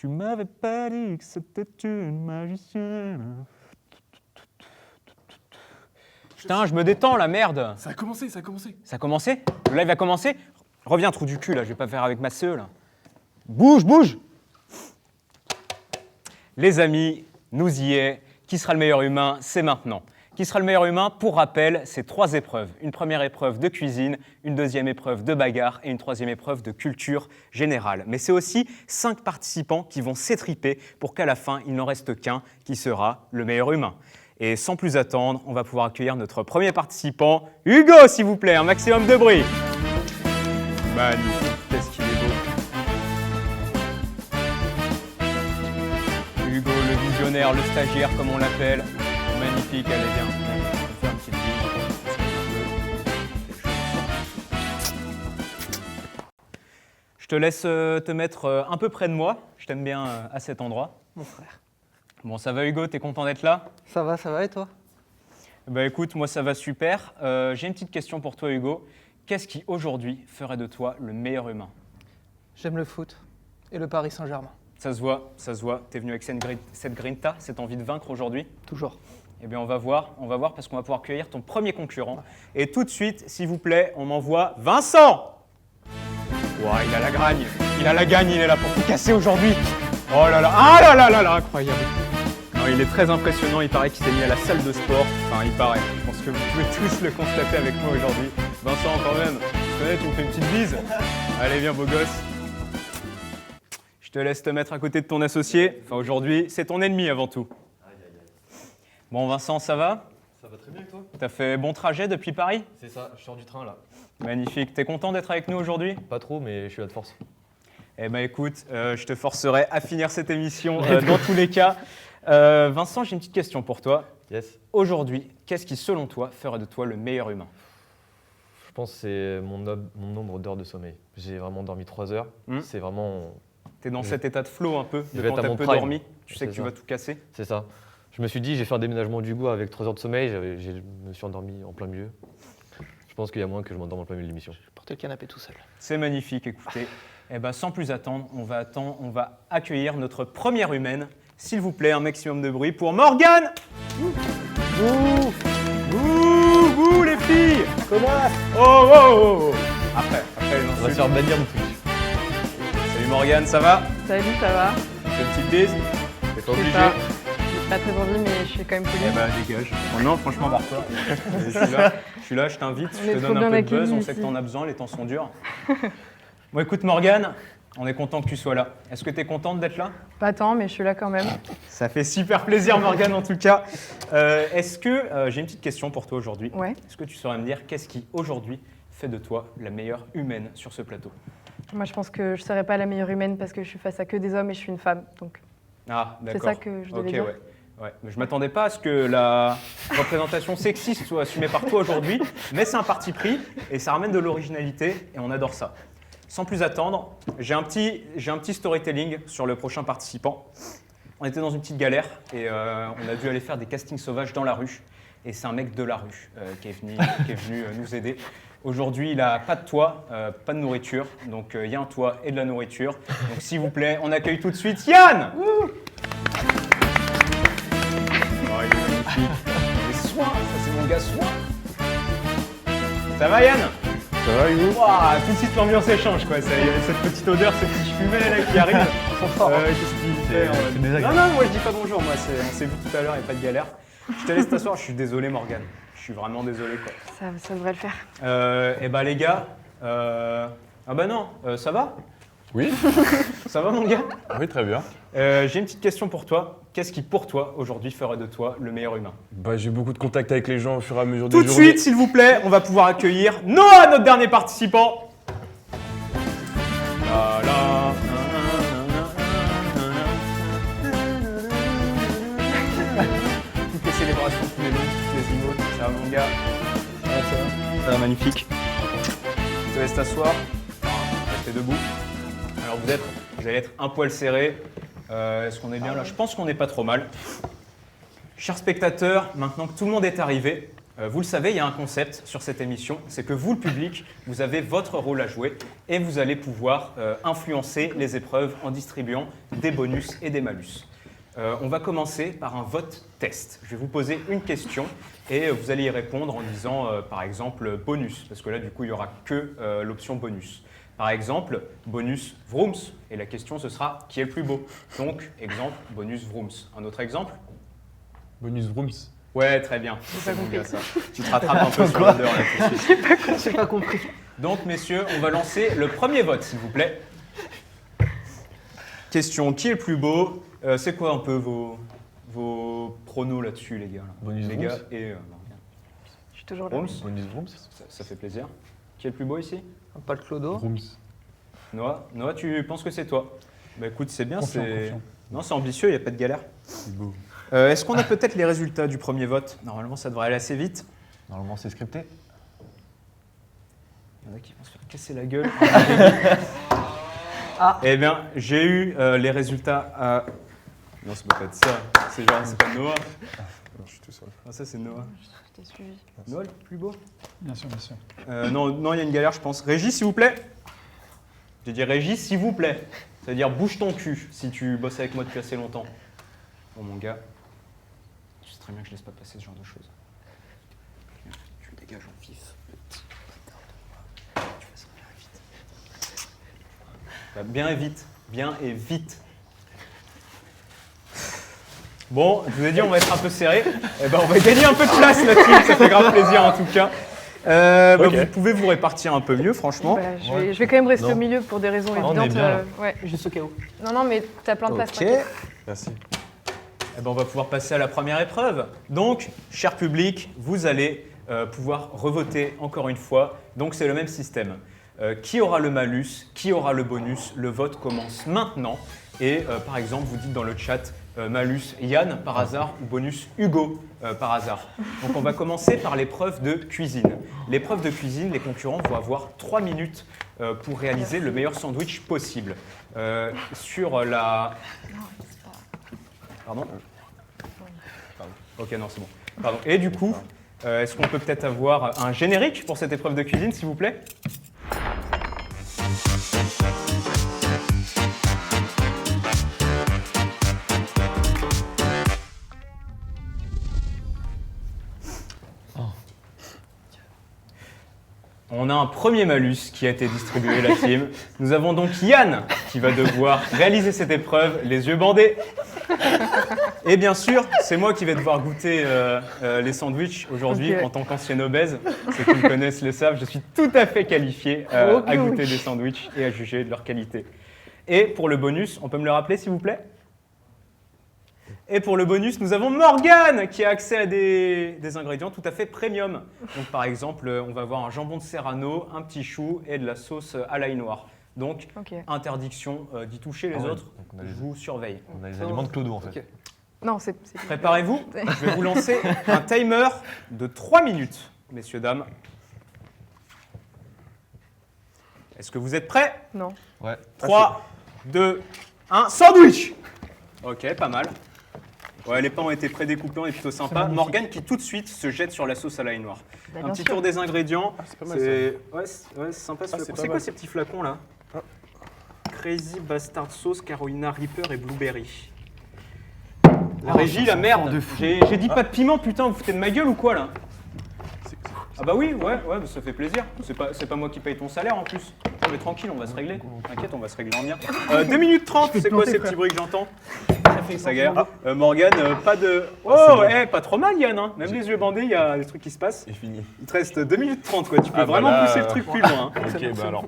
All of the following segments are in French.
Tu m'avais pas dit que c'était une magicienne. Putain, je me détends la merde. Ça a commencé, ça a commencé. Ça a commencé? Le live a commencé? Reviens, trou du cul, là, je vais pas faire avec ma CE, là. Bouge, bouge! Les amis, nous y est. Qui sera le meilleur humain? C'est maintenant. Qui sera le meilleur humain? Pour rappel, c'est 3 épreuves. Une première épreuve de cuisine, une deuxième épreuve de bagarre et une troisième épreuve de culture générale. Mais c'est aussi 5 participants qui vont s'étriper pour qu'à la fin, il n'en reste qu'un qui sera le meilleur humain. Et sans plus attendre, on va pouvoir accueillir notre premier participant, Hugo, s'il vous plaît, un maximum de bruit. Magnifique, qu'est-ce qu'il est beau. Hugo, le visionnaire, le stagiaire, comme on l'appelle. Magnifique, allez, viens. On va faire une petite bise. Je te laisse te mettre un peu près de moi. Je t'aime bien à cet endroit. Mon frère. Bon, ça va Hugo, t'es content d'être là? Ça va et toi? Bah écoute, moi ça va super. J'ai une petite question pour toi Hugo. Qu'est-ce qui aujourd'hui ferait de toi le meilleur humain? J'aime le foot et le Paris Saint-Germain. Ça se voit. T'es venu avec cette grinta, cette envie de vaincre aujourd'hui? Toujours. Eh bien on va voir parce qu'on va pouvoir accueillir ton premier concurrent. Et tout de suite, s'il vous plaît, on m'envoie Vincent. Ouah, il a la gagne, il est là pour tout casser aujourd'hui. Oh là là, ah là là là là, incroyable. Non, il est très impressionnant, il paraît qu'il s'est mis à la salle de sport. Enfin, il paraît, je pense que vous pouvez tous le constater avec moi aujourd'hui. Vincent, quand même, tu me fais une petite bise? Allez, viens, beau gosse. Je te laisse te mettre à côté de ton associé. Enfin, aujourd'hui, c'est ton ennemi avant tout. Bon, Vincent, ça va? Ça va très bien avec toi? T'as fait bon trajet depuis Paris? C'est ça, je sors du train là. Magnifique. T'es content d'être avec nous aujourd'hui? Pas trop, mais je suis là de force. Eh ben écoute, je te forcerai à finir cette émission dans tous les cas. Vincent, j'ai une petite question pour toi. Yes. Aujourd'hui, qu'est-ce qui, selon toi, ferait de toi le meilleur humain? Je pense que c'est mon nombre d'heures de sommeil. J'ai vraiment dormi 3 heures. C'est vraiment... T'es dans cet état de flow un peu, Je de vais quand être à t'as mon peu prime. dormi, tu sais que C'est tu ça. vas tout casser. C'est ça. Je me suis dit, j'ai fait un déménagement du goût avec 3 heures de sommeil. Je me suis endormi en plein milieu. Je pense qu'il y a moins que je m'endorme en plein milieu de l'émission. Je vais porter le canapé tout seul. C'est magnifique, écoutez. Eh ben, sans plus attendre, on va accueillir notre première humaine. S'il vous plaît, un maximum de bruit pour Morgane. Ouh, les filles. Comment? Oh. Après les On va se insultes. faire bannir de Twitch. Salut Morgane, ça va? Salut, ça va? C'est une petite bise? T'es pas obligé? J'ai pas très envie, mais je suis quand même polie. Eh ben, dégage. Oh non, franchement, barre-toi. Je suis là, je t'invite, On je est te trop donne un bien peu de buzz, accueillis on sait que ici. t'en as besoin, les temps sont durs. Bon, écoute, Morgane, on est content que tu sois là. Est-ce que t'es contente d'être là? Pas tant, mais je suis là quand même. Ça fait super plaisir, Morgane, en tout cas. Est-ce que, j'ai une petite question pour toi aujourd'hui. Ouais. Est-ce que tu saurais me dire qu'est-ce qui, aujourd'hui, fait de toi la meilleure humaine sur ce plateau? Moi, je pense que je serais pas la meilleure humaine parce que je suis face à que des hommes et je suis une femme. Donc, Ah, c'est d'accord. ça que je devais Ok, dire. ouais. Mais je m'attendais pas à ce que la représentation sexiste soit assumée par toi aujourd'hui, mais c'est un parti pris et ça ramène de l'originalité et on adore ça. Sans plus attendre, j'ai un petit storytelling sur le prochain participant. On était dans une petite galère et on a dû aller faire des castings sauvages dans la rue. Et c'est un mec de la rue qui est venu nous aider. Aujourd'hui, il n'a pas de toit, pas de nourriture. Donc, il y a un toit et de la nourriture. Donc, s'il vous plaît, on accueille tout de suite Yann. Oh, il est magnifique. Les soins, ça c'est mon gars soin. Ça va Yann? Ça va, Hugo? Ouah, tout de suite l'ambiance échange quoi. Il y avait cette petite odeur, ce petit fumet là qui arrive. Qu'est-ce qu'il fait c'est désagréable. Non, moi je dis pas bonjour, moi on s'est vu tout à l'heure, il n'y a pas de galère. Je te laisse t'asseoir, je suis désolé Morgane. Je suis vraiment désolé quoi. Ça devrait le faire. Eh bah les gars, ah bah non, ça va? Oui, Ça va mon gars? oui, très bien. J'ai une petite question pour toi. Qu'est-ce qui pour toi aujourd'hui ferait de toi le meilleur humain? Bah, j'ai beaucoup de contacts avec les gens au fur et à mesure des Tout de journées. suite, s'il vous plaît, on va pouvoir accueillir Noah, notre dernier participant. La, la, toutes les célébrations, tous les noms, toutes les emotes, ça va mon gars? Ça va magnifique. Je te laisse t'asseoir, restez debout. Alors vous allez être un poil serré. Est-ce qu'on est bien là? Je pense qu'on n'est pas trop mal. Chers spectateurs, maintenant que tout le monde est arrivé, Vous le savez, il y a un concept sur cette émission, c'est que vous, le public, vous avez votre rôle à jouer et vous allez pouvoir influencer les épreuves en distribuant des bonus et des malus. On va commencer par un vote test. Je vais vous poser une question et vous allez y répondre en disant, par exemple, bonus, parce que là, du coup, il n'y aura que l'option bonus. Par exemple, bonus Vrooms, et la question, ce sera qui est le plus beau. Donc, exemple, bonus Vrooms. Un autre exemple? Bonus Vrooms. Ouais, très bien. pas compris. Ça. Tu te rattrapes un peu sur l'odeur là tout de suite. J'ai pas compris. Donc, messieurs, on va lancer le premier vote, s'il vous plaît. Question, qui est le plus beau? C'est quoi un peu vos pronos là-dessus, les gars? Bonus Les Vrooms. gars et Morgane. Je suis toujours là. Vrooms, Bonus Vrooms. ça fait plaisir. Qui est le plus beau ici? Pas le clodo. Vrooms. Noah, tu penses que c'est toi? Bah écoute, c'est bien, Confiant, c'est... confiant. Non, c'est ambitieux, il n'y a pas de galère. C'est beau. Est-ce qu'on a peut-être les résultats du premier vote? Normalement, ça devrait aller assez vite. Normalement, c'est scripté. Il y en a qui vont se faire casser la gueule. Ah. Eh bien, j'ai eu les résultats à... Non, c'est pas ça. C'est genre, c'est pas Noah. Non, je suis tout seul. Ah, ça, c'est Noah. Je t'ai suivi. Noah, le plus beau? Bien sûr, bien sûr. Non, il y a une galère, je pense. Régis, s'il vous plaît. J'ai dit Régis, s'il vous plaît. C'est-à-dire bouge ton cul si tu bosses avec moi depuis assez longtemps. Bon, mon gars, tu sais très bien que je laisse pas passer ce genre de choses. Tu le dégages en vif. Petit putain de moi. Tu fais ça bien et vite. Bien et vite. Bien et vite. Bon, je vous ai dit, on va être un peu serré. Eh ben, on va gagner un peu de place là-dessus. Ça fait grave plaisir en tout cas. Ok. Vous pouvez vous répartir un peu mieux, franchement. Bah, je vais quand même rester Non. au milieu pour des raisons Ah, on est évidentes. bien, là. Ouais. Juste au cas où. Non, mais t'as plein de place. Ok. t'inquiète. Merci. Eh ben, on va pouvoir passer à la première épreuve. Donc, cher public, vous allez pouvoir revoter encore une fois. Donc, c'est le même système. Qui aura le malus? Qui aura le bonus? Le vote commence maintenant. Et par exemple, vous dites dans le chat malus Yann par hasard ou bonus Hugo par hasard. Donc, on va commencer par l'épreuve de cuisine. L'épreuve de cuisine, les concurrents vont avoir 3 minutes pour réaliser le meilleur sandwich possible. Sur la... Pardon? Ok, non, c'est bon. Pardon. Et du coup, est-ce qu'on peut peut-être avoir un générique pour cette épreuve de cuisine, s'il vous plaît? On a un premier malus qui a été distribué, la team. Nous avons donc Yann qui va devoir réaliser cette épreuve, les yeux bandés. Et bien sûr, c'est moi qui vais devoir goûter les sandwichs aujourd'hui Ok. en tant qu'ancien obèse. Ceux qui me connaissent le savent, je suis tout à fait qualifié Ok, à goûter oui. des sandwichs et à juger de leur qualité. Et pour le bonus, on peut me le rappeler s'il vous plaît? Et pour le bonus, nous avons Morgane qui a accès à des ingrédients tout à fait premium. Donc par exemple, on va avoir un jambon de Serrano, un petit chou et de la sauce à l'ail noir. Donc Ok. interdiction d'y toucher les Ah ouais, autres, donc on a je les- vous surveille. On a les aliments de Clodo, en fait. Ok. Non, c'est. Préparez-vous, je vais vous lancer un timer de 3 minutes, messieurs, dames. Est-ce que vous êtes prêts? Non. Ouais. 3, 2, 1, sandwich! Ok, pas mal. Ouais, les pains ont été prédécoupés, on est plutôt sympa. Morgane qui tout de suite se jette sur la sauce à l'ail noir. Bah, Un bien petit sûr. tour des ingrédients. Ah, c'est pas mal, Ouais, c'est sympa ce Ah, c'est flacon. pas C'est quoi mal. ces petits flacons là? Ah. Crazy Bastard Sauce, Carolina Reaper et Blueberry. La régie, la merde! J'ai dit pas de piment, putain, vous foutez de ma gueule ou quoi là? Ah bah oui, ouais, bah ça fait plaisir. C'est pas moi qui paye ton salaire en plus. Non mais tranquille, on va se régler. T'inquiète, on va se régler en bien. 2 minutes 30, c'est quoi ces petits bruits que j'entends? Ça fait ça guerre. Morgane, pas de... Oh, pas trop mal Yann, hein. Même les yeux bandés, il y a des trucs qui se passent. C'est fini. Il te reste 2 minutes 30 quoi, tu peux Ah, bah vraiment là, pousser le truc plus loin. hein. Ok, bah alors.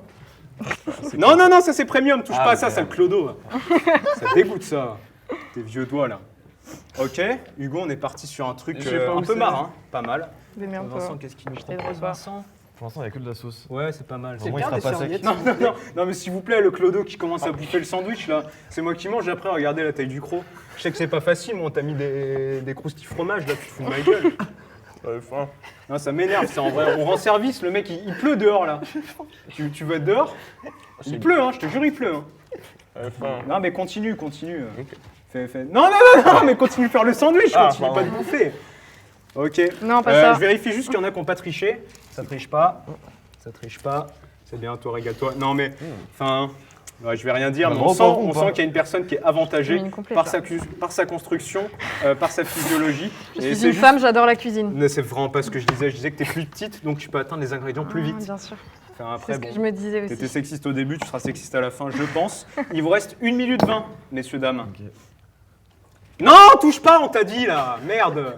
Non, ça c'est premium, touche Ah, pas à ça, merde. c'est le clodo. Ça dégoûte ça, tes vieux doigts là. Ok, Hugo, on est parti sur un truc Je sais pas un où peu c'est. marin, pas mal. Démerde-toi. Vincent, qu'est-ce qu'il nous Je t'aide propose, pas. Vincent? Pour l'instant, il n'y a que de la sauce. Ouais, c'est pas mal. C'est Vraiment, il bien sera des pas sec. serviettes. Non, mais s'il vous plaît, le clodo qui commence à bouffer le sandwich là, c'est moi qui mange après, regardez la taille du croc. Je sais que c'est pas facile, mais on t'a mis des croustilles fromage là, tu te fous de ma gueule. J'avais faim. Non, ça m'énerve, c'est en vrai. On rend service, le mec il pleut dehors là. Tu veux être dehors? Il pleut, hein, je te jure, il pleut. Hein. J'avais faim. Non, mais continue. Ok. Fais. Non, mais continue de faire le sandwich, Ah, continue pas de pardon. bouffer. Ok. Non, pas ça. Je vérifie juste qu'il y en a qui n'ont pas triché. Ça triche pas. Ça triche pas. C'est bien, toi, régale-toi. Non, mais, enfin, ouais, je vais rien dire, mais on sent qu'il y a une personne qui est avantagée Une complète, par là. par sa construction, par sa physiologie. Je suis une femme, j'adore la cuisine. Mais c'est vraiment pas ce que je disais. Je disais que tu es plus petite, donc tu peux atteindre les ingrédients plus vite. Bien sûr. Enfin, C'est après, ce que je me disais aussi. t'étais sexiste au début, tu seras sexiste à la fin, je pense. Il vous reste 1 minute 20, messieurs, dames. Non, touche pas, on t'a dit là. Merde.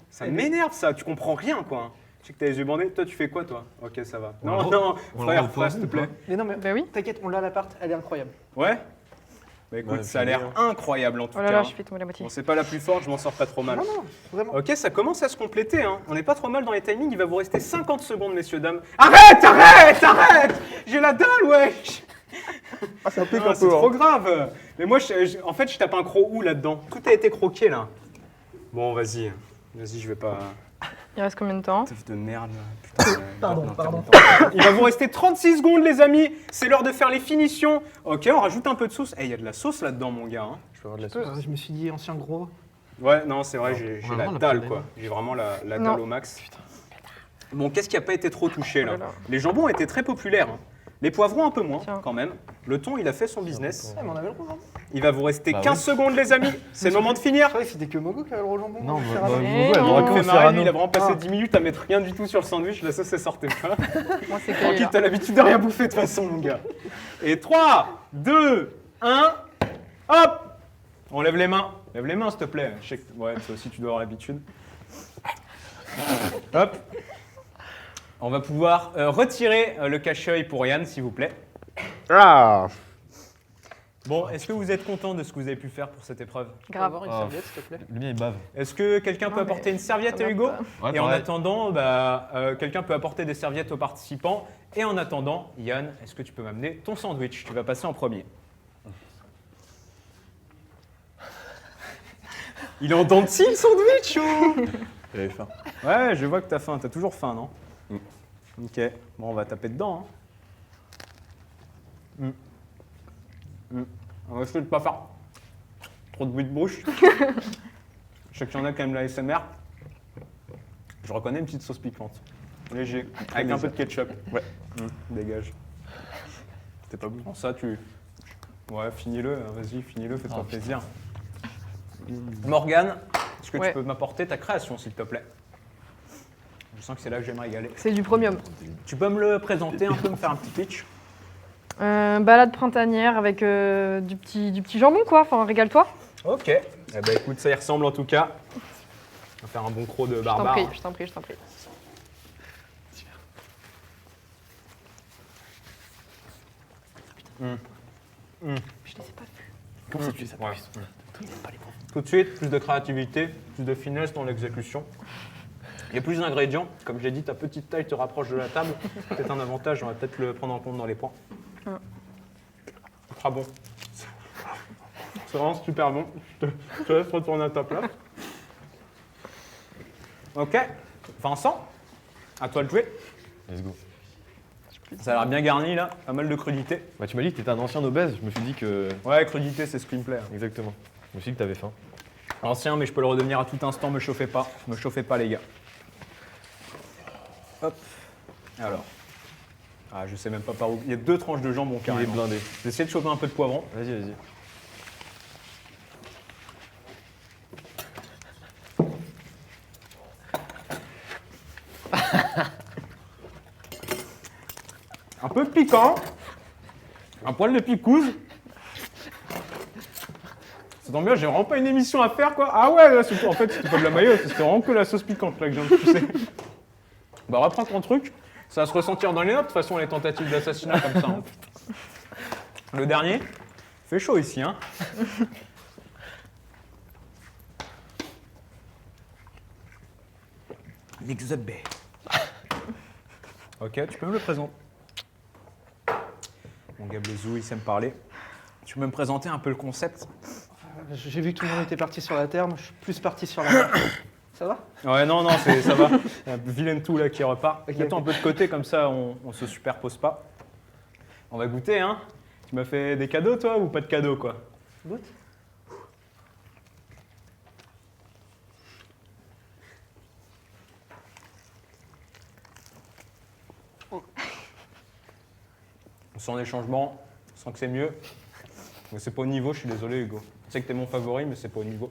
Ça m'énerve ça, tu comprends rien quoi. Je sais que t'as les yeux bandés. Toi, tu fais quoi toi? Ok, ça va. Non, frère, s'il te plaît. Mais non, mais Bah oui. t'inquiète, on l'a l'appart, elle est incroyable. Ouais? Bah écoute, Ouais, ça a c'est l'air bien. incroyable en tout Oh là cas. là, je fais tomber la moitié. Bon, c'est pas la plus forte, je m'en sors pas trop mal. Non, non, vraiment. Ok, ça commence à se compléter. Hein. On n'est pas trop mal dans les timings. Il va vous rester 50 secondes, messieurs, dames. Arrête! J'ai la dalle, wesh! Ah, ça pique Ah, un c'est peu. trop grave. Mais moi, en fait, je tape un croc où là-dedans? Tout a été croqué là. Bon, vas-y. Vas-y, je vais pas... Il reste combien de temps? Teuf de merde. Putain, Pardon. Il va vous rester 36 secondes, les amis. C'est l'heure de faire les finitions. Ok, on rajoute un peu de sauce. Eh, il y a de la sauce là-dedans, mon gars. Hein. Je peux avoir de la sauce. Je me suis dit, ancien gros. Ouais, non, c'est vrai, j'ai on a la vraiment la dalle, problème. quoi. J'ai vraiment la Non. dalle au max. Bon, qu'est-ce qui n'a pas été trop touché, là? Oh là là. Les jambons étaient très populaires. Hein. Les poivrons, un peu moins, Tiens. quand même. Le thon, il a fait son business. Eh, mais on avait le rouge jambon. Il va vous rester Bah 15 secondes, les amis. C'est le moment de finir. Je croyais que c'était que Mogo qui avait le rouge jambon. Non, Cyrano. bah, Eh Mogo, elle non. aurait Il pu fait au marrer, lui, Cyrano. il a vraiment passé Ah. 10 minutes à mettre rien du tout sur le sandwich. La sauce, elle sortait pas. Moi, c'est Tranquille, cueilli. t'as l'habitude de rien bouffer, de toute façon, mon gars. Et 3, 2, 1, hop! On lève les mains. Lève les mains, s'il te plaît. Je sais que... Ouais, toi aussi, tu dois avoir l'habitude. Hop. On va pouvoir retirer le cache-œil pour Yann, s'il vous plaît. Ah. Bon, est-ce que vous êtes content de ce que vous avez pu faire pour cette épreuve? On va Grave. avoir une Ah. serviette, s'il te plaît. Le mien, il bave. Est-ce que quelqu'un Non, peut mais apporter une serviette ça à va Hugo? pas. Ouais, Et en pareil. attendant, quelqu'un peut apporter des serviettes aux participants. Et en attendant, Yann, est-ce que tu peux m'amener ton sandwich? Tu vas passer en premier. Il est en dents de scie, le sandwich, oh. J'avais faim. Ouais, je vois que t'as faim. T'as toujours faim, non? Ok. Bon, on va taper dedans. Hein. On va essayer de pas faire trop de bruit de bouche. Je sais qu'il y en a quand même la SMR. Je reconnais une petite sauce piquante. Léger. Avec un peu de ketchup. Ouais. Dégage. C'était pas bon. Bon, ça, Ouais, finis-le. Vas-y, finis-le. Fais-toi plaisir. Morgane, est-ce que Ouais. tu peux m'apporter ta création, s'il te plaît? Je sens que c'est là que j'aimerais régaler. C'est du premium. Tu peux me le présenter un peu, me faire un petit pitch? Balade printanière avec du petit jambon, quoi. Enfin, régale-toi. Ok. Eh ben écoute, ça y ressemble en tout cas. On va faire un bon croc de Je t'en barbare. prie, je t'en prie, je t'en prie. Je les ai pas vus. Comment ça, tu les as pas Ouais. vus? Tout de suite, plus de créativité, plus de finesse dans l'exécution. Il y a plus d'ingrédients. Comme j'ai dit, ta petite taille te rapproche de la table. C'est peut-être un avantage, on va peut-être le prendre en compte dans les points. C'est très bon. C'est vraiment super bon. Je te laisse retourner à ta place. Ok. Vincent, à toi de jouer. Let's go. Ça a l'air bien garni là, pas mal de crudité. Bah, tu m'as dit que t'étais un ancien obèse, je me suis dit que. Ouais, crudité, c'est ce qui me plaît. Exactement. Je me suis dit que t'avais faim. Ancien, mais je peux le redevenir à tout instant, me chauffez pas. Me chauffez pas, les gars. Hop. Alors. Ah, je sais même pas par où. Il y a 2 tranches de jambon Il est carrément. blindé. Je vais essayer de chauffer un peu de poivron. Vas-y, vas-y. Un peu piquant. Un poil de picouse. Ça tombe bien, j'ai vraiment pas une émission à faire quoi. Ah ouais, là, en fait, c'était pas de la mayo, c'était vraiment que la sauce piquante là que je viens de pousser. Bah, reprends ton truc. Ça va se ressentir dans les notes, de toute façon, les tentatives d'assassinat comme ça. Hein. Le dernier. Fait chaud ici, hein. L'Exobé. Ok, tu peux me le présenter. Mon gars Blaisou, il sait me parler. Tu peux me présenter un peu le concept? J'ai vu que tout le monde était parti sur la terre, moi je suis plus parti sur la mer. Ça va? Ouais, non, ça va. Il y a vilaine tout là qui repart. Ok. Mets-toi un peu de côté, comme ça on se superpose pas. On va goûter, hein. Tu m'as fait des cadeaux, toi, ou pas de cadeaux, quoi? Goûte. On sent des changements, on sent que c'est mieux. Mais c'est pas au niveau, je suis désolé Hugo. Je sais que t'es mon favori, mais c'est pas au niveau.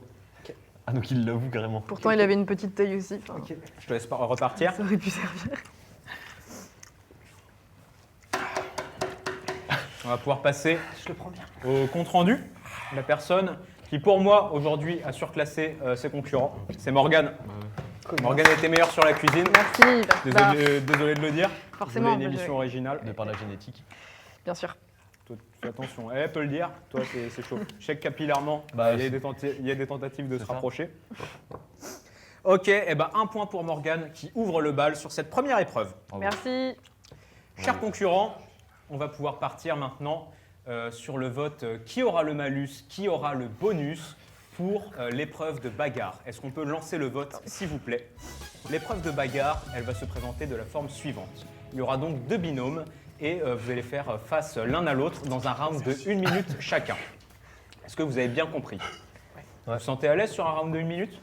Ah, donc il l'avoue carrément. Pourtant, il avait une petite taille aussi. Enfin, Ok. Je te laisse repartir. ça aurait pu servir. On va pouvoir passer Je le prends bien. au compte rendu. La personne qui, pour moi, aujourd'hui, a surclassé ses concurrents, c'est Morgane. Morgane était meilleure sur la cuisine. Merci. Bah, Désolé de le dire. forcément, Vous voulez une bah, émission originale. De par la génétique. bien sûr. Toi, fais attention, elle peut le dire, toi c'est chaud. Je sais que capillairement, Bah, il y a des tentatives de se ça. rapprocher. Ok, et ben un point pour Morgane qui ouvre le bal sur cette première épreuve. Bravo. Merci. Chers concurrents, on va pouvoir partir maintenant sur le vote qui aura le malus, qui aura le bonus pour l'épreuve de bagarre. Est-ce qu'on peut lancer le vote, s'il vous plaît? L'épreuve de bagarre, elle va se présenter de la forme suivante. Il y aura donc 2 binômes et vous allez faire face l'un à l'autre dans un round de 1 minute chacun. Est-ce que vous avez bien compris? Vous vous sentez à l'aise sur un round de 1 minute?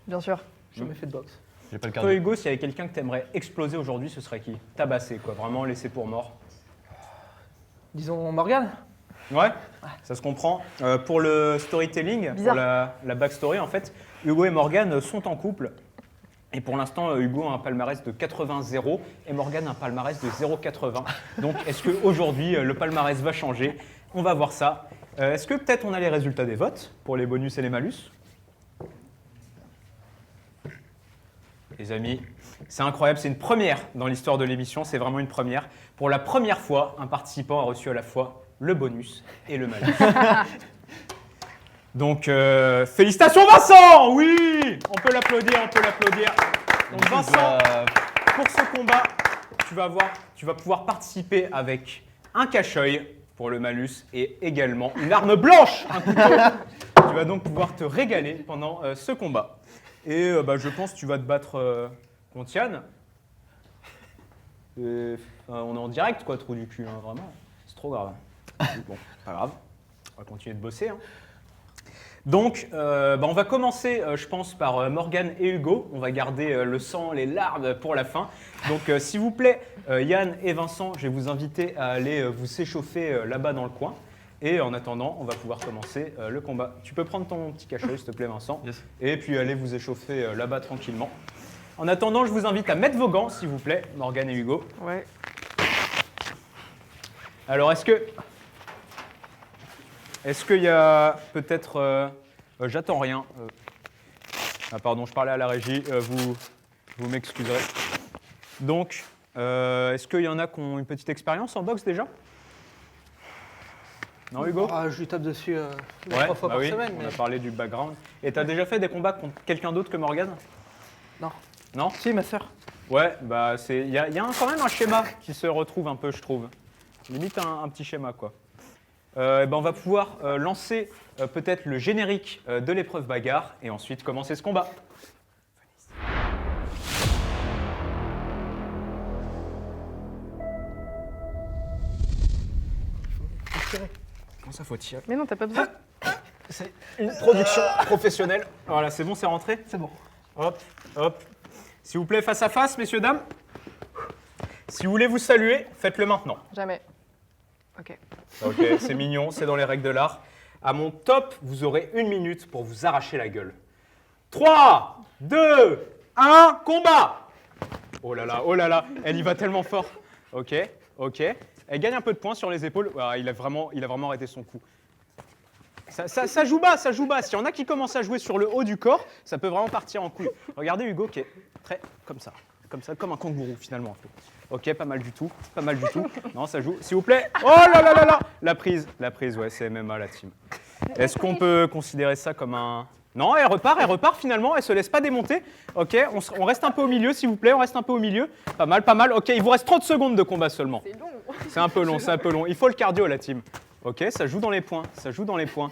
Bien sûr. J'ai jamais fait de boxe. J'ai pas le Toi cardio. Hugo, s'il y avait quelqu'un que tu aimerais exploser aujourd'hui, ce serait qui? Tabasser quoi, vraiment laisser pour mort. Disons Morgane. Ouais, ça se comprend. Pour le storytelling, Bizarre. pour la backstory, en fait, Hugo et Morgane sont en couple. Et pour l'instant, Hugo a un palmarès de 80-0 et Morgane a un palmarès de 0,80. Donc, est-ce qu'aujourd'hui, le palmarès va changer? On va voir ça. Est-ce que peut-être on a les résultats des votes pour les bonus et les malus? Les amis, c'est incroyable, c'est une première dans l'histoire de l'émission, c'est vraiment une première. Pour la première fois, un participant a reçu à la fois le bonus et le malus. Donc, félicitations Vincent! Oui! On peut l'applaudir, on peut l'applaudir. Donc Vincent, pour ce combat, tu vas pouvoir participer avec un cache-œil pour le malus et également une arme blanche, un couteau. Tu vas donc pouvoir te régaler pendant ce combat. Et je pense que tu vas te battre contre Yann. On est en direct, quoi, trou du cul, hein, vraiment. C'est trop grave. Bon, pas grave. On va continuer de bosser. Hein. Donc, on va commencer, je pense, par Morgane et Hugo. On va garder le sang, les larmes pour la fin. Donc, s'il vous plaît, Yann et Vincent, je vais vous inviter à aller vous s'échauffer là-bas dans le coin. Et en attendant, on va pouvoir commencer le combat. Tu peux prendre ton petit cachet, s'il te plaît, Vincent. Yes. Et puis aller vous échauffer là-bas tranquillement. En attendant, je vous invite à mettre vos gants, s'il vous plaît, Morgane et Hugo. Ouais. Alors, est-ce qu'il y a peut-être... j'attends rien. Ah pardon, je parlais à la régie. Vous m'excuserez. Donc, est-ce qu'il y en a qui ont une petite expérience en boxe déjà? Non, Hugo? Ah, je lui tape dessus Ouais, 3 fois bah par oui, semaine. on Mais... a parlé du background. Et t'as déjà fait des combats contre quelqu'un d'autre que Morgane? Non. Non? Si, ma sœur. Ouais, bah il y a quand même un schéma qui se retrouve un peu, je trouve. Limite un petit schéma, quoi. On va pouvoir lancer peut-être le générique de l'épreuve bagarre et ensuite commencer ce combat. Comment ça faut tirer? Mais non, t'as pas besoin. C'est une production professionnelle. Voilà, c'est bon, c'est rentré? C'est bon. Hop, hop. S'il vous plaît, face à face, messieurs, dames. Si vous voulez vous saluer, faites-le maintenant. Jamais. Ok. Ok, c'est mignon, c'est dans les règles de l'art. À mon top, vous aurez 1 minute pour vous arracher la gueule. 3, 2, 1, combat! Oh là là, elle y va tellement fort. Ok, ok. Elle gagne un peu de points sur les épaules. Ah, il a vraiment arrêté son coup. Ça joue bas, ça joue bas. S'il y en a qui commencent à jouer sur le haut du corps, ça peut vraiment partir en couille. Regardez Hugo qui est très comme ça, comme un kangourou finalement un peu. Ok, pas mal du tout, pas mal du tout. Non, ça joue, s'il vous plaît. Oh là là là là! La prise, ouais, c'est MMA la team. Est-ce qu'on peut considérer ça comme un... Non, elle repart finalement, elle se laisse pas démonter. Ok, on reste un peu au milieu s'il vous plaît, on reste un peu au milieu. Pas mal, pas mal. Ok, il vous reste 30 secondes de combat seulement. C'est long. C'est un peu long, c'est un peu long. Il faut le cardio la team. Ok, ça joue dans les points, ça joue dans les points.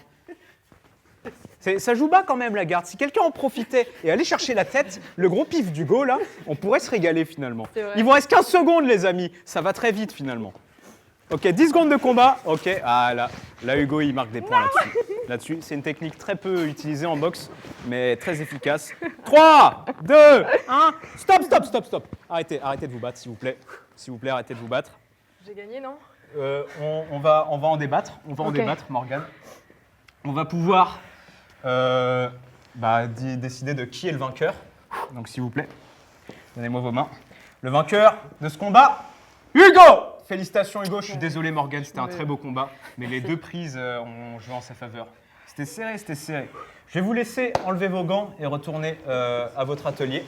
Ça joue bas quand même la garde. Si quelqu'un en profitait et allait chercher la tête, le gros pif d'Hugo là, on pourrait se régaler finalement. C'est vrai. Il vous reste 15 secondes les amis, ça va très vite finalement. Ok, 10 secondes de combat. Ok, ah là Hugo il marque des points là-dessus. Là-dessus, c'est une technique très peu utilisée en boxe, mais très efficace. 3, 2, 1, stop. Arrêtez de vous battre s'il vous plaît. S'il vous plaît, arrêtez de vous battre. J'ai gagné, non? on va en débattre. On va en Ok. débattre, Morgane. On va pouvoir décider de qui est le vainqueur. Donc, s'il vous plaît, donnez-moi vos mains. Le vainqueur de ce combat, Hugo! Félicitations, Hugo. Je suis désolé, Morgane, c'était un très beau combat. Mais les deux prises ont joué en sa faveur. C'était serré, c'était serré. Je vais vous laisser enlever vos gants et retourner à votre atelier.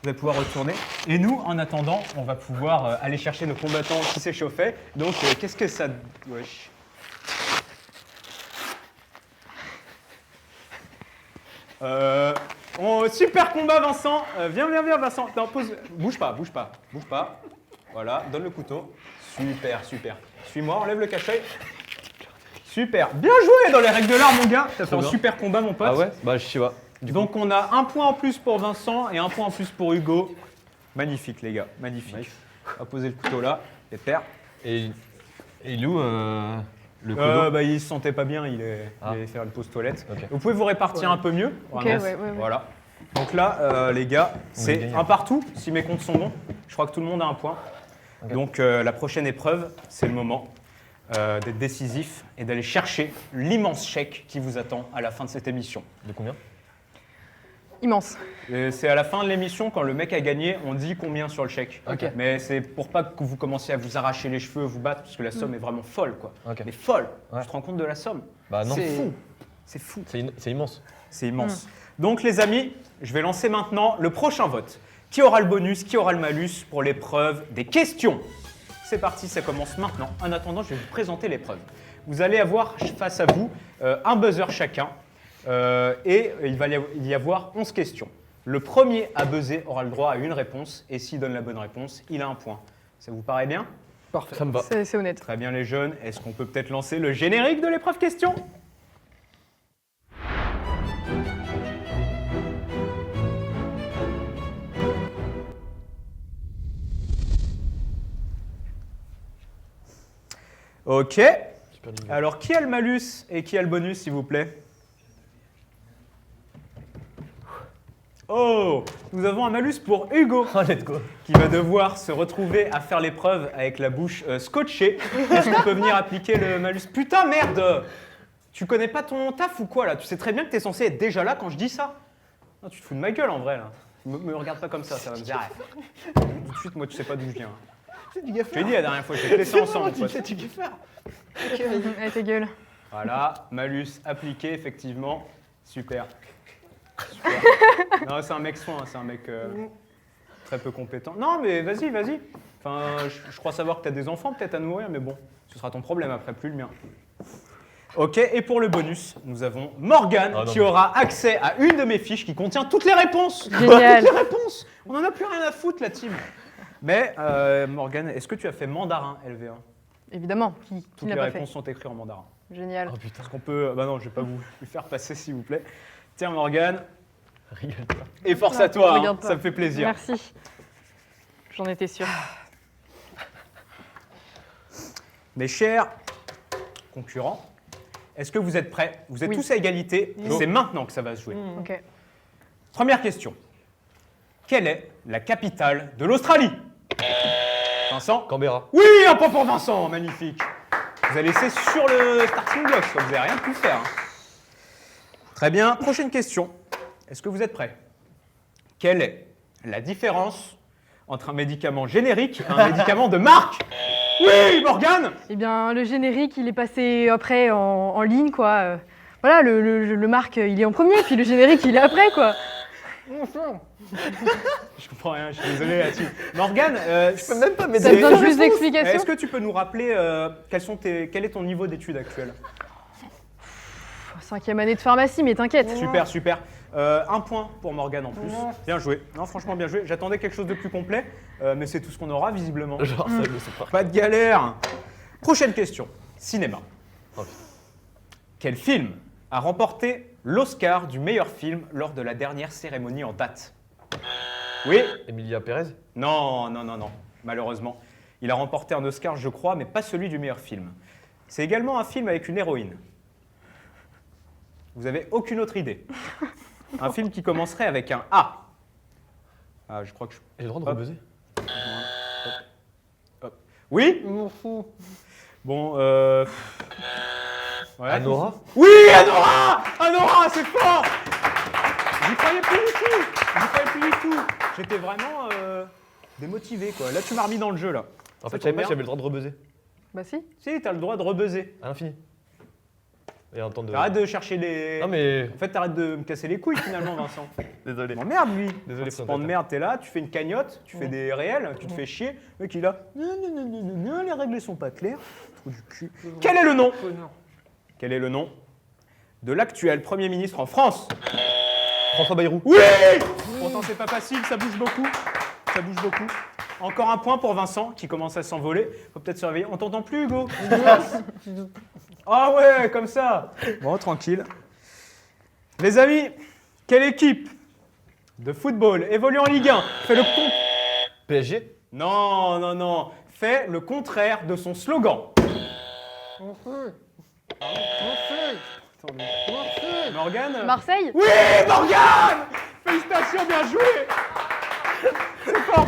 Vous allez pouvoir retourner. Et nous, en attendant, on va pouvoir aller chercher nos combattants qui s'échauffaient. Donc, qu'est-ce que ça... Wesh. Super combat, Vincent. Viens, Vincent. Non, pose. Bouge pas. Voilà, donne le couteau. Super. Suis-moi, enlève le cachet. Super. Bien joué dans les règles de l'art, mon gars. T'as fait un bien. super combat, mon pote. Ah ouais? Bah, je sais pas. Donc on a un point en plus pour Vincent et un point en plus pour Hugo. Magnifique les gars, magnifique. Nice. On va poser le couteau là, pépère. Et il est où le couteau? Il se sentait pas bien, il Ah. allait faire une pause toilette. Ok. Vous pouvez vous répartir un peu mieux. Ok, Vraiment. ouais. Voilà. Donc là, les gars, On est c'est gagné. un partout, si mes comptes sont bons. Je crois que tout le monde a un point. Ok. Donc la prochaine épreuve, c'est le moment d'être décisif et d'aller chercher l'immense chèque qui vous attend à la fin de cette émission. De combien? Immense. Et c'est à la fin de l'émission, quand le mec a gagné, on dit combien sur le chèque. Ok. Mais c'est pour pas que vous commenciez à vous arracher les cheveux, vous battre, parce que la somme est vraiment folle, quoi. Ok. Mais folle. Ouais. Tu te rends compte de la somme? Bah non. C'est fou. C'est fou. C'est immense. C'est immense. Donc les amis, je vais lancer maintenant le prochain vote. Qui aura le bonus, qui aura le malus pour l'épreuve des questions? C'est parti, ça commence maintenant. En attendant, je vais vous présenter l'épreuve. Vous allez avoir face à vous un buzzer chacun. Et il va y avoir 11 questions. Le premier à buzzer aura le droit à une réponse, et s'il donne la bonne réponse, il a un point. Ça vous paraît bien? Parfait. Ça me va. C'est honnête. Très bien les jeunes, est-ce qu'on peut peut-être lancer le générique de l'épreuve question? Ok, Super jingle. alors qui a le malus et qui a le bonus s'il vous plaît? Oh, nous avons un malus pour Hugo. Oh, let's go. Qui va devoir se retrouver à faire l'épreuve avec la bouche scotchée. Est-ce qu'on peut venir appliquer le malus? Putain, merde! Tu connais pas ton taf ou quoi là? Tu sais très bien que t'es censé être déjà là quand je dis ça. Non, tu te fous de ma gueule en vrai là. Me regarde pas comme ça va me dire. Tout de suite, moi tu sais pas d'où je viens. C'est du Je t'ai dit la dernière fois, je vais te laisser ensemble. Tu pote. fais du faire. Allez, ta gueule. Voilà, malus appliqué effectivement. Super. Non, c'est un mec soin, c'est un mec très peu compétent. Non, mais vas-y. Enfin, je crois savoir que tu as des enfants peut-être à nourrir, mais bon, ce sera ton problème après, plus le mien. Ok, et pour le bonus, nous avons Morgane Ah non, qui mais- aura accès à une de mes fiches qui contient toutes les réponses. Génial. Toutes les réponses. On en a plus rien à foutre, la team. Mais Morgane, est-ce que tu as fait mandarin LV1? Évidemment. Qui Toutes n'a les pas réponses sont écrites en mandarin. fait? Génial. Oh putain. Est-ce qu'on peut... Bah non, je vais pas vous faire passer, s'il vous plaît. Tiens, Morgane, Rigole pas. et force Ah, à toi, hein, regarde pas. ça me fait plaisir. Merci. J'en étais sûre. Mes chers concurrents, est-ce que vous êtes prêts? Vous êtes Oui. tous à égalité. Oui. C'est maintenant que ça va se jouer. Ok. Première question. Quelle est la capitale de l'Australie? Vincent? Canberra. Oui, un point pour Vincent, magnifique. Vous avez laissé sur le starting block, vous n'avez rien pu faire. hein. Très bien, prochaine question. Est-ce que vous êtes prêts? Quelle est la différence entre un médicament générique et un médicament de marque? Oui, Morgane! Eh bien, le générique, il est passé après en ligne, quoi. Voilà, le marque, il est en premier, puis le générique, il est après, quoi. Je comprends rien, je suis désolé là-dessus. Morgane, Je peux même pas T'as m'aider. besoin de juste d'explications? est-ce que tu peux nous rappeler quel est ton niveau d'études actuel? 5e année de pharmacie, mais t'inquiète. Super, super. Un point pour Morgane en plus. Bien joué. Non, franchement, bien joué. J'attendais quelque chose de plus complet, mais c'est tout ce qu'on aura visiblement. Genre, ça, je sais pas. Pas de galère. Prochaine question. Cinéma. Oh, putain. Quel film a remporté l'Oscar du meilleur film lors de la dernière cérémonie en date? Oui? Emilia Pérez. Non, malheureusement. Il a remporté un Oscar, je crois, mais pas celui du meilleur film. C'est également un film avec une héroïne. Vous avez aucune autre idée? Un film qui commencerait avec un A. Ah, je crois que je... J'ai le droit de Hop. rebuzzer. Oui? Je m'en fous. Bon, ouais. Anora? Oui, Anora! Anora, c'est fort! J'y croyais plus du tout! J'y croyais plus du tout! J'étais vraiment démotivé, quoi. Là, tu m'as remis dans le jeu, là. En Ça fait, je savais tombe pas bien. que j'avais le droit de rebuzzer. Bah si. Si, t'as le droit de rebuzzer. À l'infini. Et un temps de. Arrête de chercher les... Non mais. En fait, t'arrêtes de me casser les couilles, finalement, Vincent. Désolé. M'emmerde, lui. Désolé, Ce pan de merde, t'es là, tu fais une cagnotte, tu fais des réels, tu te fais chier. Le mec, il est là. Non, les règles sont pas claires. Trou du cul. Quel est le nom? Quel est le nom de l'actuel Premier ministre en France? François Bayrou. Oui! Pourtant, c'est pas facile, ça bouge beaucoup. Ça bouge beaucoup. Encore un point pour Vincent qui commence à s'envoler. Faut peut-être se réveiller. On t'entend plus, Hugo? Ah ouais, comme ça. Bon, tranquille. Les amis, quelle équipe de football évolue en Ligue 1 fait le con... PSG. Non, non, non. Fait le contraire de son slogan. Morgane? Marseille? Oui, Morgane! Félicitations, bien joué!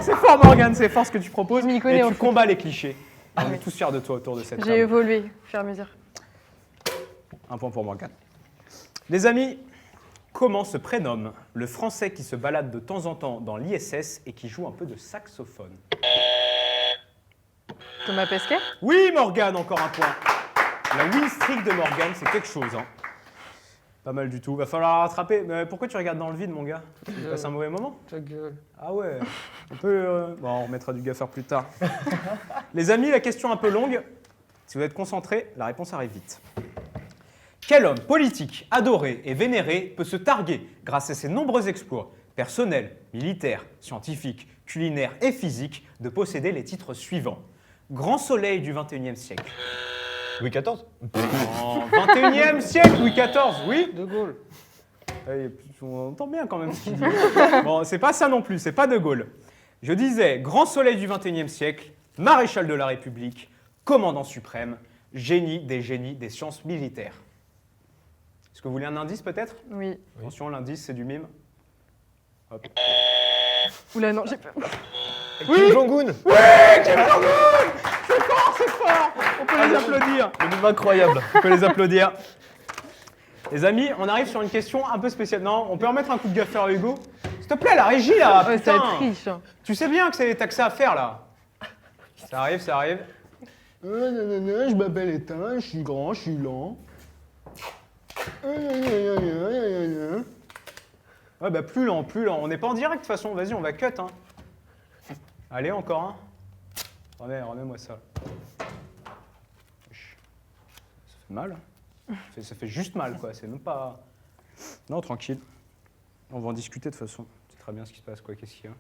C'est fort, Morgane, c'est fort ce que tu proposes. Je m'y connais, Et en tu fait. combats les clichés. On est tous fiers de toi autour de cette J'ai table. évolué au fur et à mesure. Un point pour Morgane. Les amis, comment se prénomme le Français qui se balade de temps en temps dans l'ISS et qui joue un peu de saxophone? Thomas Pesquet? Oui, Morgane, encore un point. La win streak de Morgane, c'est quelque chose. Hein. Pas mal du tout. Va falloir rattraper. Mais pourquoi tu regardes dans le vide, mon gars? Tu passes un mauvais moment? Ta gueule. Ah ouais. On peut. Bon, on remettra du gaffeur plus tard. Les amis, la question un peu longue. Si vous êtes concentrés, la réponse arrive vite. Quel homme politique, adoré et vénéré peut se targuer, grâce à ses nombreux exploits personnels, militaires, scientifiques, culinaires et physiques, de posséder les titres suivants? Grand soleil du XXIe siècle. Louis XIV. En XXIe siècle, Louis XIV, oui. De Gaulle. On entend bien quand même ce qu'il dit. Bon, c'est pas ça non plus, c'est pas De Gaulle. Je disais, grand soleil du XXIe siècle, maréchal de la République, commandant suprême, génie des sciences militaires. Est-ce que vous voulez un indice peut-être? Oui. Attention, l'indice c'est du mime. Hop. Oula, non, j'ai peur. Kim Jong-un. C'est fort. On peut les applaudir. Le nouveau incroyable. On peut les applaudir. Les amis, on arrive sur une question un peu spéciale. Non, on peut remettre un coup de gaffeur à Hugo? S'il te plaît, la régie là, Ouais, ça putain. va être riche. hein. Tu sais bien que t'as que ça à faire là. Ça arrive, ça arrive. Je m'appelle Étain, je suis grand, je suis lent. Ouais, bah plus lent, plus lent. On n'est pas en direct de toute façon. Vas-y, on va cut. Hein. Allez, encore un. Remets-moi ça. Ça fait mal. Ça fait juste mal, quoi. C'est même pas... Non, tranquille. On va en discuter de toute façon. C'est très bien ce qui se passe, quoi. Qu'est-ce qu'il y a?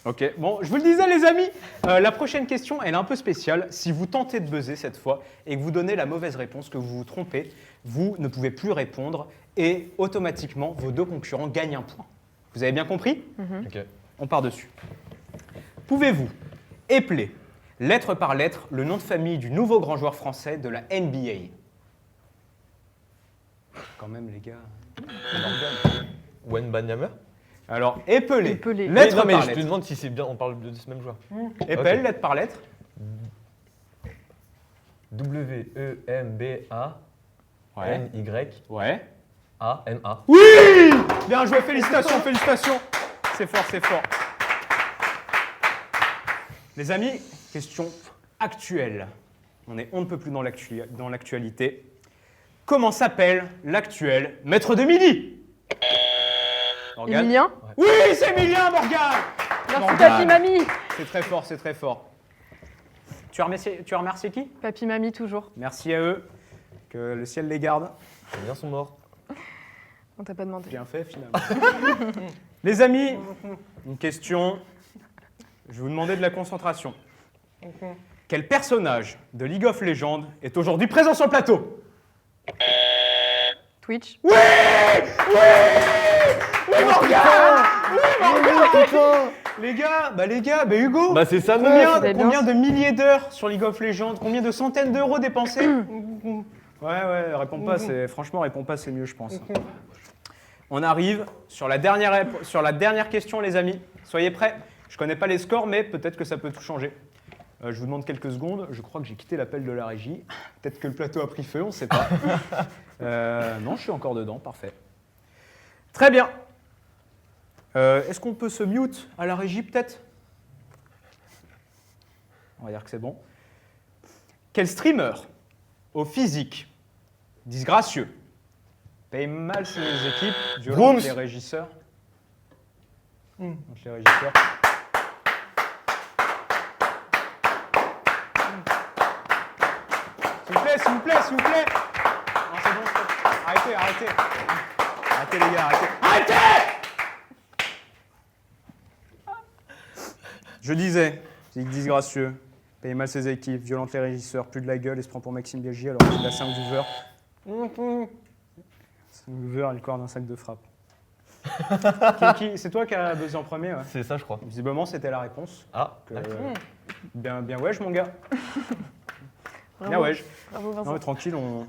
Ok, bon, je vous le disais les amis, la prochaine question, elle est un peu spéciale. Si vous tentez de buzzer cette fois et que vous donnez la mauvaise réponse, que vous vous trompez, vous ne pouvez plus répondre et automatiquement, vos deux concurrents gagnent un point. Vous avez bien compris? Ok. On part dessus. Pouvez-vous épeler, lettre par lettre, le nom de famille du nouveau grand joueur français de la NBA? Quand même, les gars. Wembanyama. Alors, épeler, Épeler. lettre Non, mais par je te lettre. demande si c'est bien, on parle de ce même joueur. Épelle, Ok. lettre par lettre. W-E-M-B-A. Ouais. N-Y-A-N-A. Oui! Bien joué, félicitations, félicitations. C'est fort, c'est fort. Les amis, question actuelle. On ne peut plus dans l'actualité. Comment s'appelle l'actuel maître de midi? Morgane. Emilien? Oui, c'est Emilien, Morgane. Merci Morgane. Papy Mamie. C'est très fort, c'est très fort. Tu as remercié qui? Papy Mamie toujours. Merci à eux. Que le ciel les garde. Combien sont morts? On t'a pas demandé. Bien fait, finalement. Les amis, une question. Je vais vous demander de la concentration. Quel personnage de League of Legends est aujourd'hui présent sur le plateau? Twitch? Oui, Morgane! Les gars, Hugo, Bah c'est ça, combien, meuf. combien de milliers d'heures sur League of Legends? Combien de centaines d'euros dépensés? Ouais, réponds pas, franchement, réponds pas, c'est mieux, je pense. On arrive sur la dernière question, les amis. Soyez prêts. Je connais pas les scores, mais peut-être que ça peut tout changer. Je vous demande quelques secondes. Je crois que j'ai quitté l'appel de la régie. Peut-être que le plateau a pris feu, on ne sait pas. Non, je suis encore dedans, parfait. Très bien. Est-ce qu'on peut se mute à la régie, peut-être? On va dire que c'est bon. Quel streamer au physique disgracieux paye mal ses équipes, violente les régisseurs? Donc les régisseurs. S'il vous plaît, s'il vous plaît. Non, c'est bon, stop. Arrêtez. Arrêtez les gars, arrêtez. Je disais, c'est disgracieux, paye mal ses équipes, violente les régisseurs, plus de la gueule et se prend pour Maxime Biaggi alors qu'il a 5 viewers. 5 viewers, il corde un sac de frappe. C'est toi qui as buzzé en premier, ouais. C'est ça, je crois. Visiblement, c'était la réponse. Ah, Que, bien wesh, mon gars. Bravo. Bien wesh. Bravo, Vincent. Non, mais tranquille, on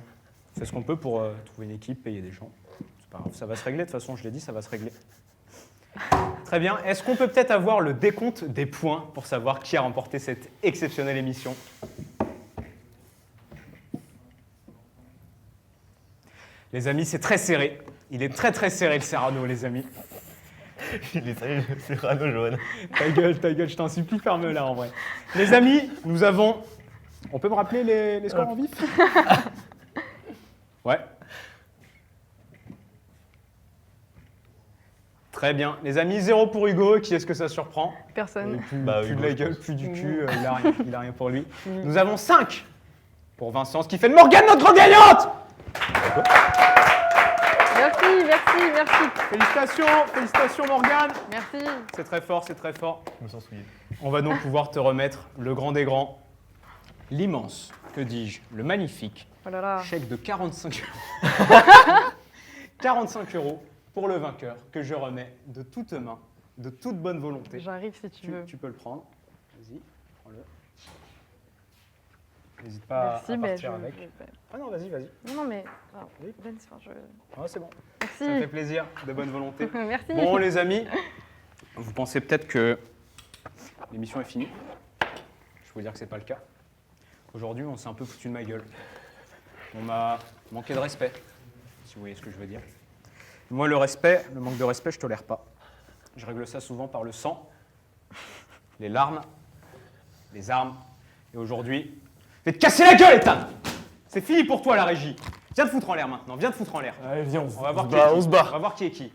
fait ce qu'on peut pour trouver une équipe, payer des gens. C'est pas grave, ça va se régler, de toute façon, je l'ai dit, ça va se régler. Très bien. Est-ce qu'on peut peut-être avoir le décompte des points pour savoir qui a remporté cette exceptionnelle émission? Les amis, c'est très serré. Il est très très serré le Serrano, les amis. Il est sérieux, c'est Rano jaune. Ta gueule, je t'en supplie, ferme là en vrai. Les amis, nous avons... On peut me rappeler les scores en vif? Ouais. Très bien. Les amis, 0 pour Hugo. Qui est-ce que ça surprend? Personne. Plus, Bah, plus Hugo, de la je gueule, pense. plus du cul, il a rien pour lui. Nous avons 5 pour Vincent, ce qui fait de Morgane notre grande gagnante. Merci. Félicitations Morgane. Merci. C'est très fort, c'est très fort. Je me sens souillé. On va donc pouvoir te remettre le grand des grands, l'immense, que dis-je, le magnifique Oh là là. chèque de 45 €. 45 € pour le vainqueur que je remets de toutes mains, de toute bonne volonté. J'arrive si tu veux. Tu peux le prendre. Vas-y, prends-le. N'hésite pas Merci, à mais partir avec. Ah non, vas-y. Non, mais. Ah, Oui. Ben, enfin, je... Ah, c'est bon. Ça fait Merci. plaisir, de bonne volonté. Merci. Bon, les amis, vous pensez peut-être que l'émission est finie. Je vais vous dire que c'est pas le cas. Aujourd'hui, on s'est un peu foutu de ma gueule. On m'a manqué de respect, si vous voyez ce que je veux dire. Moi, le manque de respect, je tolère pas. Je règle ça souvent par le sang, les larmes, les armes. Et aujourd'hui, je vais te casser la gueule, Ethan! C'est fini pour toi, la régie. Viens te foutre en l'air maintenant, viens te foutre en l'air. Allez, viens, On va voir qui se bat, est qui. on se bat. On va voir qui est qui.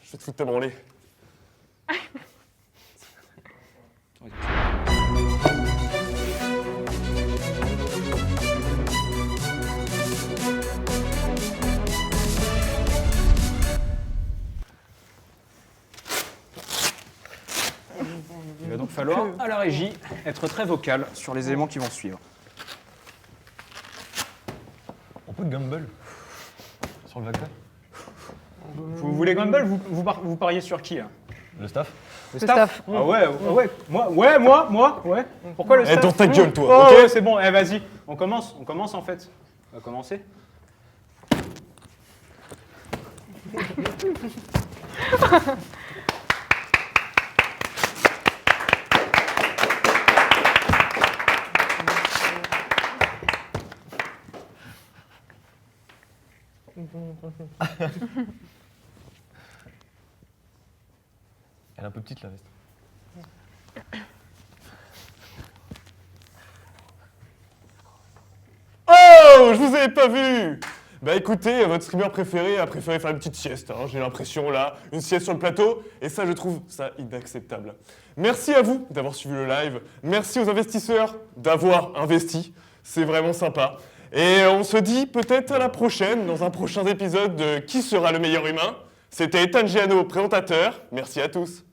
Je vais te foutre ta branlée. Il va donc falloir, à la régie, être très vocal sur les éléments qui vont suivre. On peut gamble sur le vainqueur? Vous voulez Gamble? Vous pariez sur qui, là? Le staff? Le staff. Ah ouais. Moi. Pourquoi le Eh, staff? dans ta gueule, toi, Oh, ok? c'est bon, vas-y. On commence en fait. On va commencer. Elle est un peu petite la veste. Oh, je vous avais pas vu! Bah écoutez, votre streamer préféré a préféré faire une petite sieste, hein, j'ai l'impression là, une sieste sur le plateau, et ça je trouve ça inacceptable. Merci à vous d'avoir suivi le live, merci aux investisseurs d'avoir investi, c'est vraiment sympa. Et on se dit peut-être à la prochaine, dans un prochain épisode de Qui sera le meilleur humain? C'était Ethan Giano, présentateur, merci à tous.